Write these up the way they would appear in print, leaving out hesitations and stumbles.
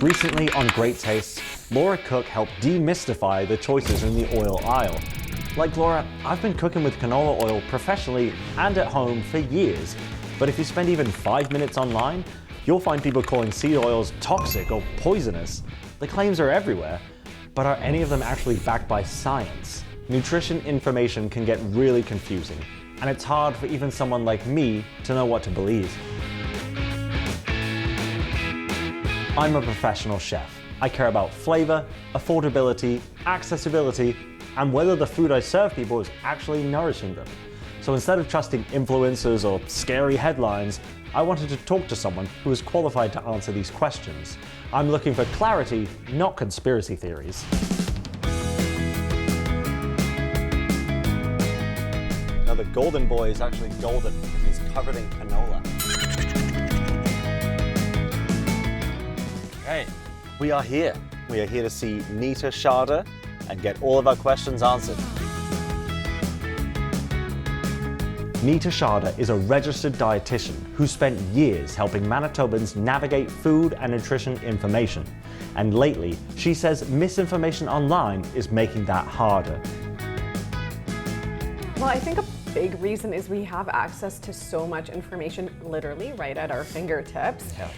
Recently on Great Tastes, Laura Cook helped demystify the choices in the oil aisle. Like Laura, I've been cooking with canola oil professionally and at home for years, but if you spend even 5 minutes online, you'll find people calling seed oils toxic or poisonous. The claims are everywhere, but are any of them actually backed by science? Nutrition information can get really confusing, and it's hard for even someone like me to know what to believe. I'm a professional chef. I care about flavor, affordability, accessibility, and whether the food I serve people is actually nourishing them. So instead of trusting influencers or scary headlines, I wanted to talk to someone who is qualified to answer these questions. I'm looking for clarity, not conspiracy theories. Now the golden boy is actually golden because he's covered in canola. Okay, we are here. We are here to see Nita Sharda and get all of our questions answered. Nita Sharda is a registered dietitian who spent years helping Manitobans navigate food and nutrition information. And lately, she says misinformation online is making that harder. Well, I think a big reason is we have access to so much information literally right at our fingertips. Yeah.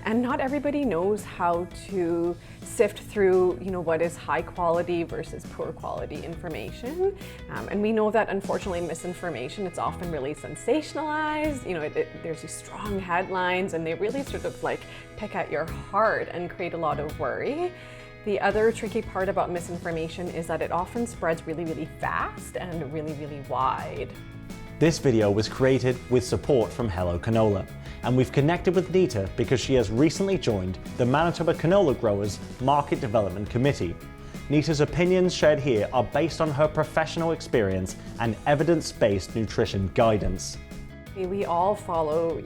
And not everybody knows how to sift through, what is high quality versus poor quality information. And we know that unfortunately misinformation, it's often really sensationalized. There's these strong headlines and they really sort of like pick at your heart and create a lot of worry. The other tricky part about misinformation is that it often spreads really, really fast and really, really wide. This video was created with support from Hello Canola, and we've connected with Nita because she has recently joined the Manitoba Canola Growers Market Development Committee. Nita's opinions shared here are based on her professional experience and evidence-based nutrition guidance. We all follow,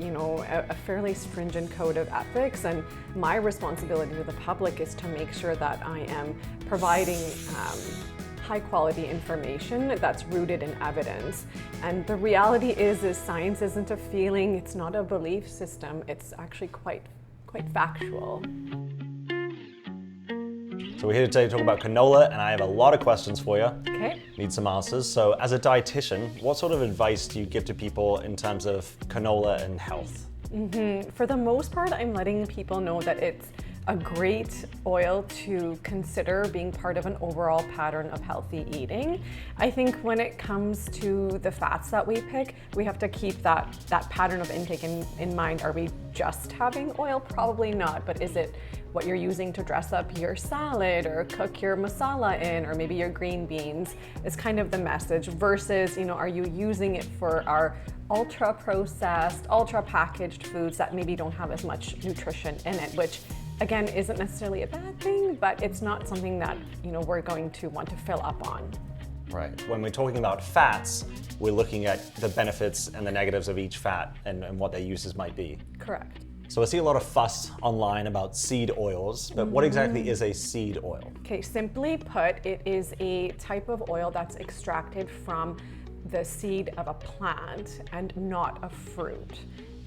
a fairly stringent code of ethics, and my responsibility to the public is to make sure that I am providing high quality information that's rooted in evidence. And the reality is science isn't a feeling, it's not a belief system, it's actually quite factual. So we're here today to talk about canola, and I have a lot of questions for you. Okay. Need some answers. So as a dietitian, what sort of advice do you give to people in terms of canola and health? For the most part, I'm letting people know that it's a great oil to consider being part of an overall pattern of healthy eating. I think when it comes to the fats that we pick, we have to keep that pattern of intake in mind. Are we just having oil? Probably not, but is it what you're using to dress up your salad or cook your masala in, or maybe your green beans is kind of the message versus, are you using it for our ultra processed, ultra packaged foods that maybe don't have as much nutrition in it, which again isn't necessarily a bad thing, but it's not something that, we're going to want to fill up on. Right. When we're talking about fats, we're looking at the benefits and the negatives of each fat and what their uses might be. Correct. So I see a lot of fuss online about seed oils, but what exactly is a seed oil? Okay, simply put, it is a type of oil that's extracted from the seed of a plant and not a fruit.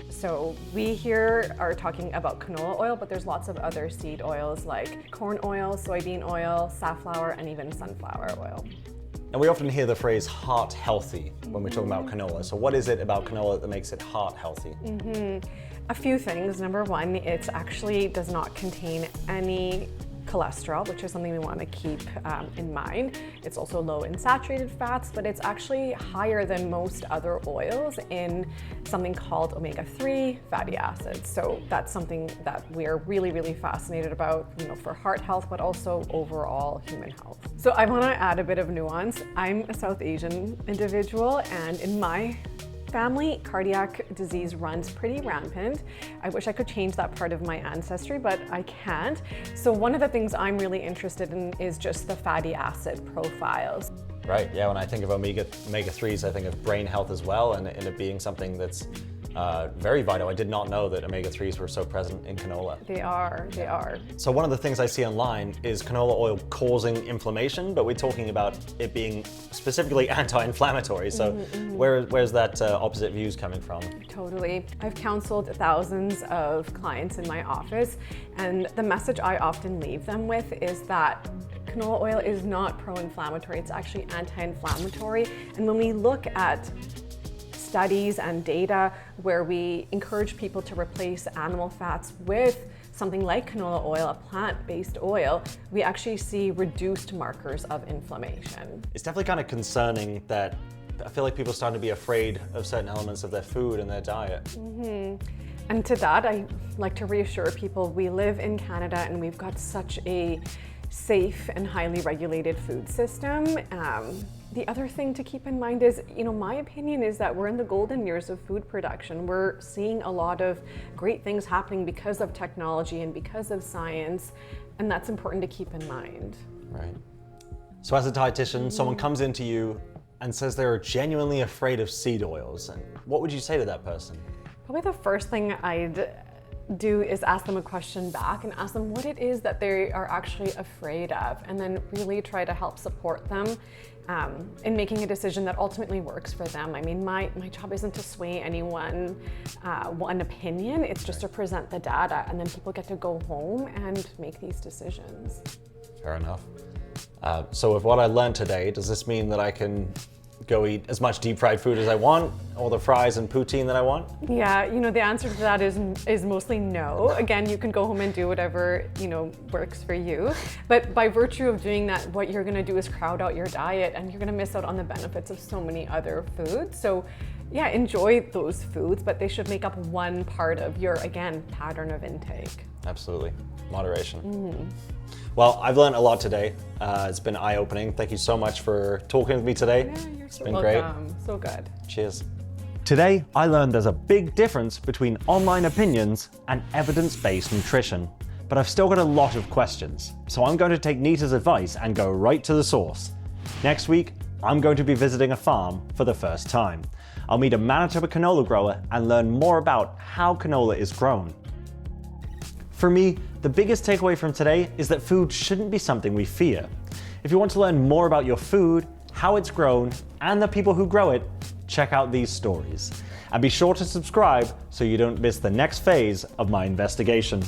So we here are talking about canola oil, but there's lots of other seed oils like corn oil, soybean oil, safflower, and even sunflower oil. And we often hear the phrase heart healthy when we're talking about canola. So what is it about canola that makes it heart healthy? A few things. Number one, it actually does not contain any cholesterol, which is something we want to keep in mind. It's also low in saturated fats, but it's actually higher than most other oils in something called omega-3 fatty acids. So that's something that we're really, really fascinated about, for heart health, but also overall human health. So I want to add a bit of nuance. I'm a South Asian individual, and in my family, cardiac disease runs pretty rampant. I wish I could change that part of my ancestry, but I can't. So one of the things I'm really interested in is just the fatty acid profiles. Right, yeah, when I think of omega-3s, I think of brain health as well, and it being something that's very vital. I did not know that omega-3s were so present in canola. They are. So one of the things I see online is canola oil causing inflammation, but we're talking about it being specifically anti-inflammatory. So where's that opposite views coming from? Totally. I've counseled thousands of clients in my office, and the message I often leave them with is that canola oil is not pro-inflammatory, it's actually anti-inflammatory. And when we look at studies and data where we encourage people to replace animal fats with something like canola oil, a plant-based oil, we actually see reduced markers of inflammation. It's definitely kind of concerning that I feel like people are starting to be afraid of certain elements of their food and their diet. And to that, I like to reassure people, we live in Canada and we've got such a safe and highly regulated food system. The other thing to keep in mind is, my opinion is that we're in the golden years of food production. We're seeing a lot of great things happening because of technology and because of science, and that's important to keep in mind. Right. So as a dietitian, someone comes into you and says they're genuinely afraid of seed oils, and what would you say to that person? Probably the first thing I'd do is ask them a question back and ask them what it is that they are actually afraid of, and then really try to help support them in making a decision that ultimately works for them. I mean, my job isn't to sway anyone one opinion, it's just to present the data, and then people get to go home and make these decisions. Fair enough. So with what I learned today, does this mean that I can go eat as much deep fried food as I want, all the fries and poutine that I want? Yeah, the answer to that is mostly no. Again, you can go home and do whatever, works for you. But by virtue of doing that, what you're gonna do is crowd out your diet, and you're gonna miss out on the benefits of so many other foods. So yeah, enjoy those foods, but they should make up one part of your, again, pattern of intake. Absolutely. Moderation. Well, I've learned a lot today. It's been eye-opening. Thank you so much for talking with me today. Yeah, you're it's so been welcome. great. So good. Cheers. Today, I learned there's a big difference between online opinions and evidence-based nutrition. But I've still got a lot of questions, so I'm going to take Nita's advice and go right to the source. Next week, I'm going to be visiting a farm for the first time. I'll meet a Manitoba canola grower and learn more about how canola is grown. For me, the biggest takeaway from today is that food shouldn't be something we fear. If you want to learn more about your food, how it's grown, and the people who grow it, check out these stories. And be sure to subscribe so you don't miss the next phase of my investigation.